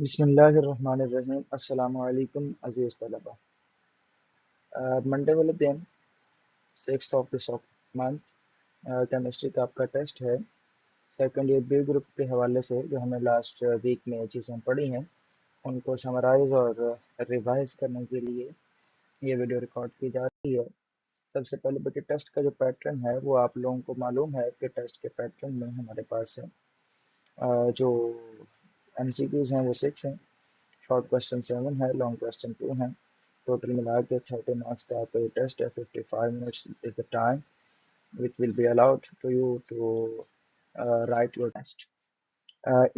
बिस्मिल्लाहिर्रहमानिर्रहीम। अस्सलामु अलैकुम अज़ीज़ तलबा। मंडे वाले दिन 6 ऑफ दिस मंथ केमिस्ट्री का आपका टेस्ट है। सेकंड ईयर बी ग्रुप के हवाले से जो हमें लास्ट वीक में चीज़ें पढ़ी हैं उनको समराइज़ और रिवाइज करने के लिए ये वीडियो रिकॉर्ड की जा रही है। सबसे पहले बेटे टेस्ट का जो पैटर्न है वो आप लोगों को मालूम है कि टेस्ट के पैटर्न में हमारे पास है जो MCQs हैं वो 6 हैं, शॉर्ट क्वेश्चन 7 है, लॉन्ग क्वेश्चन 2 है। टोटल मिला के 30 मार्क्स का आपका ये टेस्ट है। 55 minutes is the time which will be allowed to you to write your test.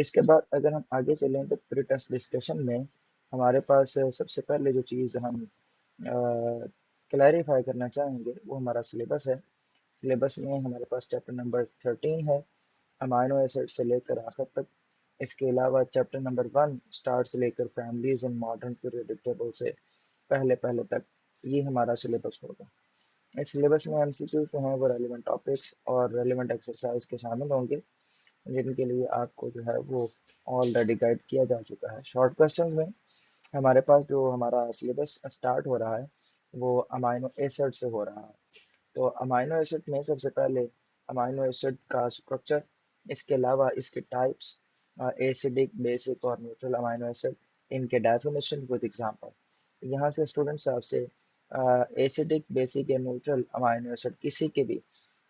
इसके बाद अगर हम आगे चलें तो प्री टेस्ट डिस्कशन में हमारे पास सबसे पहले जो चीज़ हम क्लैरिफाई करना चाहेंगे वो हमारा सिलेबस है। सिलेबस में हमारे पास चैप्टर नंबर 13 है, अमाइनो एसिड से लेकर आखिर तक। इसके अलावा चैप्टर नंबर 1 स्टार्ट से लेकर families in modern periodic table से पहले पहले तक ये हमारा सिलेबस होगा। इस सिलेबस में MCQ जो हैं वो रेलिवेंट टॉपिक्स और रेलिवेंट एक्सरसाइज के शामिल होंगे, जिनके लिए आपको जो है वो ऑलरेडी गाइड किया जा चुका है। शॉर्ट क्वेश्चन में हमारे पास जो हमारा सिलेबस स्टार्ट हो रहा है वो अमाइनो एसिड से हो रहा है। तो अमाइनो एसिड में सबसे पहले अमाइनो एसिड का स्ट्रक्चर, इसके अलावा इसके टाइप्स, एसिडिक, बेसिक और न्यूट्रल अमाइनो एसिड, इनके डेफिनेशन विद एग्जांपल। यहाँ से स्टूडेंट्स आपसे एसिडिक, बेसिक या न्यूट्रल अमाइनो एसिड किसी के भी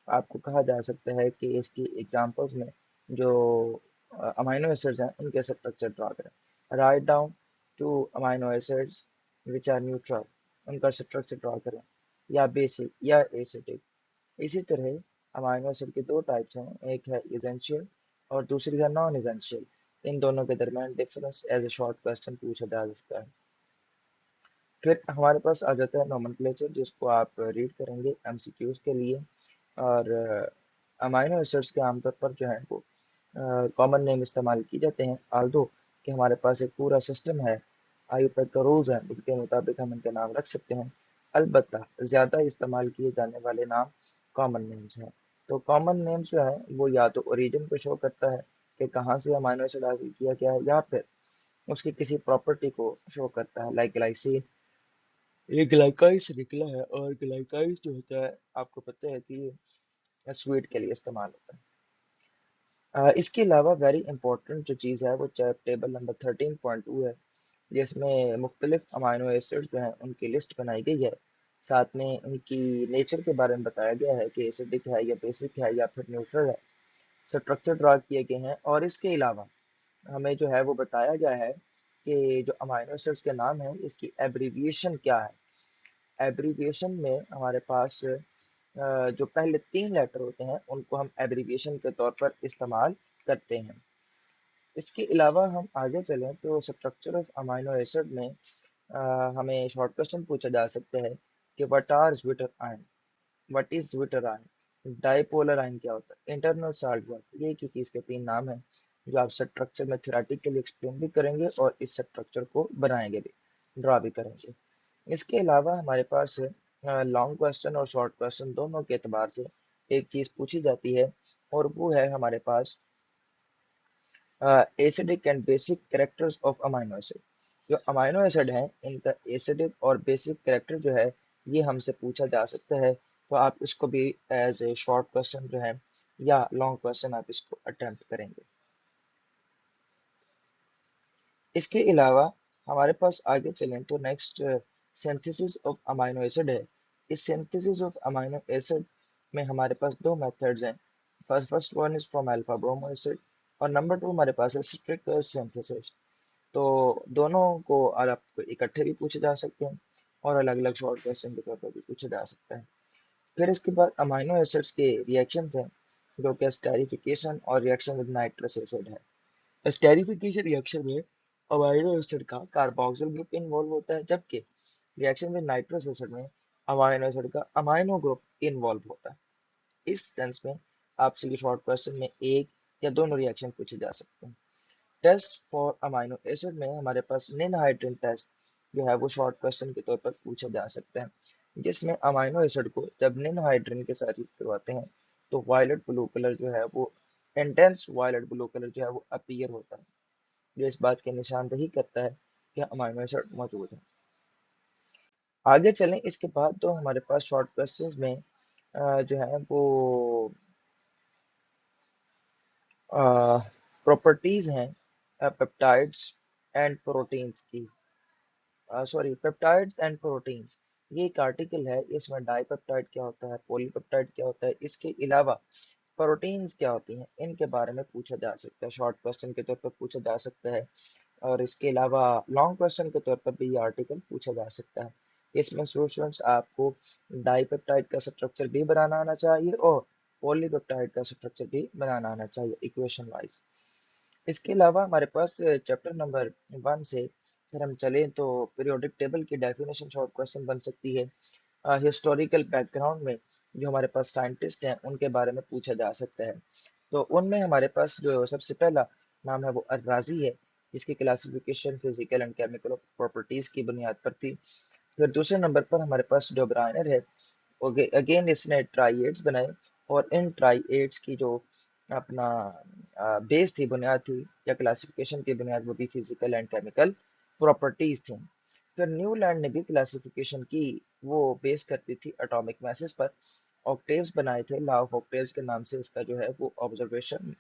आपको कहा जा सकता है कि इसकी एग्जांपल्स में जो अमाइनो एसिड्स हैं उनके स्ट्रक्चर ड्रा करें। Write down two amino acids which are neutral, उनका स्ट्रक्चर ड्रा करें, या बेसिक या एसिडिक। इसी तरह अमाइनो एसिड के दो टाइप्स हैं, एक है एसेंशियल और दूसरी है नॉन एसेंशियल। इन दोनों के दरमियान difference as a short question पूछा जा सकता है। फिर हमारे पास आ जाता है नोमेनक्लेचर, जिसको आप रीड करेंगे MCQs के लिए। और अमाइनो एसिड्स के आमतौर पर जो है वो कॉमन नेम इस्तेमाल किए जाते हैं, आल्दो कि हमारे पास एक पूरा सिस्टम है, आईयूपैक का रूल्स हैं, जिनके मुताबिक हम इनके नाम रख सकते हैं। अलबत्ता ज़्यादा इस्तेमाल किए जाने वाले नाम कॉमन नेम्स हैं। तो कॉमन नेम्स जो है वो या तो ओरिजिन को शो करता है कि कहाँ से अमाइनो एसिड हासिल किया गया है, या फिर उसकी किसी प्रॉपर्टी को शो करता है, लाइक ग्लाइसिन, ये ग्लाइकाइड से निकला है। और ग्लाइकाइड जो होता है आपको पता है कि ये स्वीट के लिए इस्तेमाल होता है। इसके अलावा वेरी इंपॉर्टेंट जो चीज़ है वो टेबल नंबर 13.2 है, जिसमें मुख्तलिफ अमाइनो एसिड जो हैं उनकी लिस्ट बनाई गई है। साथ में उनकी नेचर के बारे में बताया गया है कि एसिडिक है या बेसिक है या फिर न्यूट्रल है। स्ट्रक्चर ड्रा किए गए हैं, और इसके अलावा हमें जो है वो बताया गया है कि जो अमाइनो एसिड्स के नाम है इसकी एब्रीविएशन क्या है। एब्रीविएशन में हमारे पास जो पहले 3 लेटर होते हैं उनको हम एब्रीविएशन के तौर पर इस्तेमाल करते हैं। इसके अलावा हम आगे चलें तो स्ट्रक्चर ऑफ अमाइनो एसिड में हमें शॉर्ट क्वेश्चन पूछा जा सकता है कि what are zwitterion, what is zwitterion, dipolar ion क्या होता है, इंटरनल साल्ट वर्क। ये एक ही चीज़ के 3 नाम हैं जो आप स्ट्रक्चर में थ्योरेटिकली एक्सप्लेन भी करेंगे और इस स्ट्रक्चर को बनाएंगे भी, ड्रा भी करेंगे। इसके अलावा हमारे पास लॉन्ग क्वेश्चन और शॉर्ट क्वेश्चन दोनों के एतबार से एक चीज़ पूछी जाती है, और वो है हमारे पास acidic and basic characters of amino acid. जो अमाइनो एसिड हैं इनका एसिडिक और बेसिक कैरेक्टर जो है ये हमसे पूछा जा सकता है। तो आप इसको भी एज ए शॉर्ट क्वेश्चन जो है या लॉन्ग क्वेश्चन आप इसको अटेम्प्ट करेंगे। इसके अलावा हमारे पास आगे चलें तो next synthesis of amino acid है। इस सिंथेसिस ऑफ अमाइनो एसिड में हमारे पास दो मेथड्स हैं। First one is from alpha bromo acid, और नंबर 2 हमारे पास है स्ट्रिक सिंथेसिस। तो दोनों को आपको इकट्ठे भी पूछे जा सकते हैं और अलग अलग शॉर्ट क्वेश्चन के तौर पर भी पूछा जा सकता है। फिर इसके बाद अमाइनो एसिड्स के रिएक्शंस हैं, जो कि स्टेरिफिकेशन और रिएक्शन विद नाइट्रस एसिड है। स्टेरिफिकेशन रिएक्शन में अमाइनो एसिड का कार्बोक्सिल ग्रुप इन्वॉल्व होता है, जबकि रिएक्शन विद नाइट्रस एसिड में अमाइनो एसिड का अमाइनो ग्रुप इन्वॉल्व होता है। इस सेंस में आपसे ये शॉर्ट क्वेश्चन में एक या दोनों रिएक्शन पूछे जा सकते हैं। टेस्ट फॉर अमाइनो एसिड में हमारे पास निन हाइड्रोजन टेस्ट जो है वो शॉर्ट क्वेश्चन के तौर पर पूछा जा सकता है, जिसमें अमाइनो एसिड को जब निन हाइड्रोजन के साथ युक्त करवाते हैं तो वायलेट ब्लू कलर जो है वो इंटेंस वायलेट ब्लू कलर जो है वो अपीयर होता है। जो इस बात की निशानदेही करता है कि अमाइनो एसिड मौजूद है। आगे चलें, इसके बाद तो हमारे पास शॉर्ट क्वेश्चंस में जो है वो प्रॉपर्टीज हैं पेप्टाइड्स एंड प्रोटीन्स की। सॉरी, पेप्टाइड्स एंड प्रोटीन्स, ये एक आर्टिकल है। इसमें डाइपेप्टाइड क्या होता है, पॉलीपेप्टाइड क्या होता है, इसके अलावा प्रोटीन्स क्या होती हैं, इनके बारे में पूछा जा सकता है, शॉर्ट क्वेश्चन के तौर पर पूछा जा सकता है। और इसके अलावा लॉन्ग क्वेश्चन के तौर पर भी ये आर्टिकल पूछा जा सकता है। इसमें स्टूडेंट्स आपको डाइपेप्टाइड का स्ट्रक्चर भी बनाना आना चाहिए और पॉलीपेप्टाइड का स्ट्रक्चर भी बनाना आना चाहिए इक्वेशन वाइज। इसके अलावा हमारे पास चैप्टर नंबर 1 से फिर हम चलें तो पीरियोडिक टेबल की डेफिनेशन शॉर्ट क्वेश्चन बन सकती है। हिस्टोरिकल बैकग्राउंड में जो हमारे पास साइंटिस्ट हैं उनके बारे में पूछा जा सकता है। तो उनमें हमारे पास जो सबसे पहला नाम है वो अर्राजी है, जिसकी classification physical and chemical properties की बुनियाद पर थी। फिर दूसरे नंबर पर हमारे पास जो ब्रायनर है, अगेन इसने ट्राइएड्स बनाए और इन ट्राइएड्स की जो अपना बेस थी, बुनियाद थी या क्लासिफिकेशन की बुनियाद, वो भी फिजिकल एंड केमिकल प्रॉपर्टीज थी। फिर न्यूलैंड ने भी क्लासिफिकेशन की, वो बेस करती थी एटॉमिक मैसेज पर। ऑक्टेव्स बनाए थे, लॉ ऑफ ऑक्टेव्स के नाम से इसका जो है वो ऑब्जर्वेशन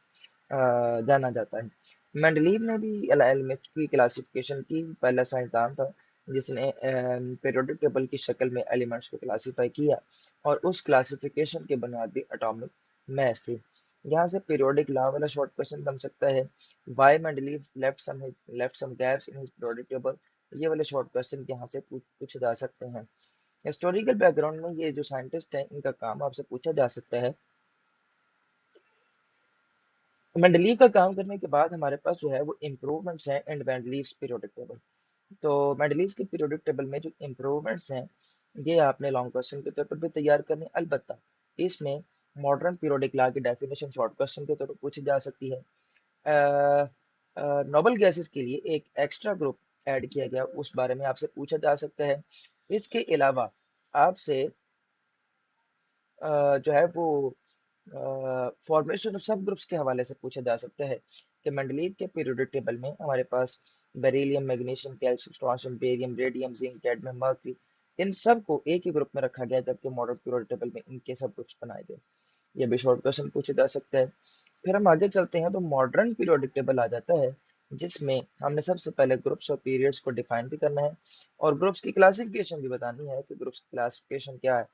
जाना जाता है। मेंडलीव ने भी एलिमेंट की क्लासिफिकेशन की, पहला साइंसदान था जिसने पीरियोडिक टेबल की शक्ल में एलिमेंट्स को क्लासिफाई किया और उस क्लासिफिकेशन की बुनियाद भी एटॉमिक मैथ थी। यहाँ से पीरियोडिक लॉ वाला शॉर्ट क्वेश्चन बन सकता है, why Mendeleev left some gaps in his periodic table. ये वाले शॉर्ट क्वेश्चन यहाँ से पूछे जा सकते हैं। हिस्टोरिकल बैकग्राउंड में ये जो साइंटिस्ट हैं इनका काम आपसे पूछा जा सकता है। मेंडलीव का काम करने के बाद हमारे पास जो है वो इम्प्रूवमेंट्स हैं इन मेंडलीव्स पीरियोडिक टेबल। तो मेंडलीव्स के पीरियोडिक टेबल में जो इम्प्रूवमेंट्स हैं ये आपने लॉन्ग क्वेश्चन के तौर पर भी तैयार करने, अलबत्ता इसमें मॉडर्न पीरियोडिक लॉ की डेफिनेशन शॉर्ट क्वेश्चन के तौर पर पूछी जा सकती है। नोबल गैसेस के लिए एक एक्स्ट्रा ग्रुप ऐड किया गया, उस बारे में आपसे पूछा जा सकता है। इसके अलावा आपसे जो है वो फॉर्मेशन ऑफ सब ग्रुप्स के हवाले से पूछा जा सकता है कि मेंडलीव के पीरियोडिक टेबल में हमारे पास beryllium, magnesium, calcium, strontium, barium, radium, zinc, cadmium, mercury, इन सब को एक ही ग्रुप में रखा गया, जबकि मॉडर्न पीरियोडिक टेबल में इनके सब ग्रुप्स बनाए गए। ये भी शॉर्ट क्वेश्चन पूछा जा सकता है। फिर हम आगे चलते हैं तो मॉडर्न पीरियोडिक टेबल आ जाता है, जिसमें हमने सबसे पहले ग्रुप्स और पीरियड्स को डिफाइन भी करना है और ग्रुप्स की क्लासिफिकेशन भी बतानी है कि ग्रुप्स की क्लासिफिकेशन क्या है।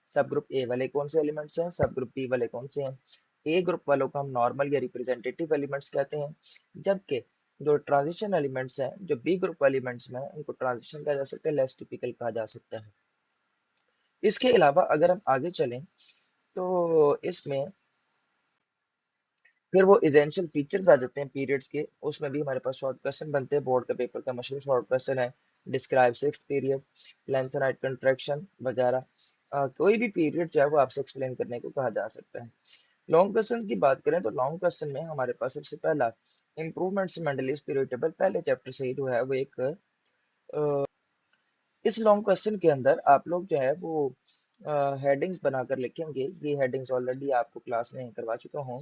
सब ग्रुप ए वाले कौन से एलिमेंट्स हैं, सब ग्रुप बी वाले कौन से हैं। ए ग्रुप वालों को हम नॉर्मल या रिप्रेजेंटेटिव एलिमेंट्स कहते हैं, जबकि जो ट्रांजिशन एलिमेंट्स हैं, जो बी ग्रुप एलिमेंट्स में हैं, उनको ट्रांजिशन कहा जा सकता है, लेस टिपिकल कहा जा सकता है। इसके अलावा अगर हम आगे चलें तो इसमें फिर वो एसेंशियल फीचर्स आ जाते हैं पीरियड्स के, उसमें भी हमारे पास शॉर्ट क्वेश्चन बनते हैं। बोर्ड के पेपर का मशहूर शॉर्ट क्वेश्चन है, describe sixth period, length night contraction वगैरह। कोई भी पीरियड जो है वो आपसे एक्सप्लेन करने को कहा जा सकता है। लॉन्ग क्वेश्चन की बात करें तो लॉन्ग क्वेश्चन में हमारे पास सबसे पहला इंप्रूवमेंट्स इन मेंडलीव पीरियड टेबल, पहले चैप्टर से ही जो है वो एक इस लॉन्ग क्वेश्चन के अंदर आप लोग जो है वो हेडिंग्स बनाकर लिखेंगे। ये हेडिंग्स ऑलरेडी आपको क्लास में करवा चुका हूँ।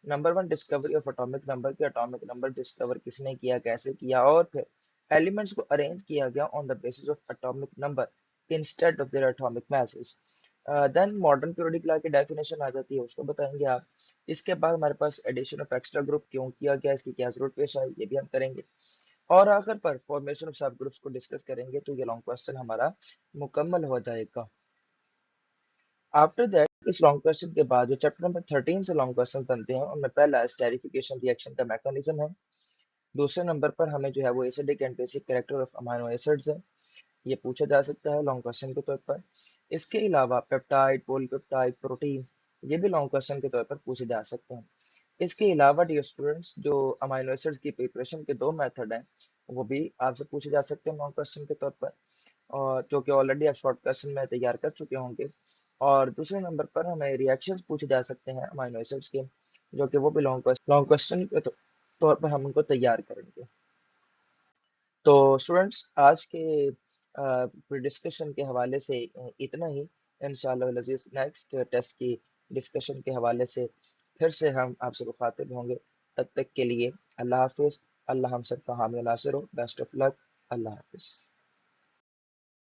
Number 1, discovery of atomic number, के एटॉमिक नंबर डिस्कवर किसने किया, कैसे किया, और फिर एलिमेंट्स को अरेंज किया गया on the basis of atomic number instead of their atomic masses। Then modern periodic law की डेफिनेशन आ जाती है, उसको बताएंगे आप। इसके बाद हमारे पास एडिशन ऑफ एक्स्ट्रा ग्रुप क्यों किया गया, इसकी क्या जरूरत पेश आई, ये भी हम करेंगे। और आखिर पर फॉर्मेशन ऑफ सब ग्रुप्स को डिस्कस करेंगे, तो ये लॉन्ग क्वेश्चन हमारा मुकम्मल हो जाएगा। आफ्टर दैट इस लॉन्ग क्वेश्चन के बाद जो चैप्टर नंबर 13 से लॉन्ग क्वेश्चन बनते हैं, उनमें पहला स्टेरिफिकेशन रिएक्शन का मैकेनिज्म है। दूसरे नंबर पर हमें जो है वो acidic and basic character of amino acids है, ये पूछा जा सकता है लॉन्ग क्वेश्चन के तौर पर। इसके अलावा पेप्टाइड, पॉलीपेप्टाइड, प्रोटीन, ये भी लॉन्ग क्वेश्चन के तौर पर पूछे जा सकते हैं। इसके अलावा डियर स्टूडेंट्स, जो अमाइनो एसिड्स की प्रिपरेशन के दो मेथड हैं, वो भी आपसे पूछे जा सकते हैं लॉन्ग क्वेश्चन के तौर पर, और जो कि ऑलरेडी आप शॉर्ट क्वेश्चन में तैयार कर चुके होंगे। और दूसरे नंबर पर हमें रिएक्शंस पूछे जा सकते हैं अमाइनो एसिड्स के, जो कि वो भी लॉन्ग क्वेश्चन के तौर पर हम उनको तैयार करेंगे। तो स्टूडेंट्स, आज के डिस्कशन के हवाले से इतना ही। इंशाल्लाह अज़ीज़ नेक्स्ट टेस्ट की डिस्कशन के हवाले से फिर से हम आपसे मुखातिब होंगे। तब तक के लिए अल्लाह हाफिज़। अल्लाह हम सबका हामी नासिर हो। Best of luck. अल्लाह हाफिज़।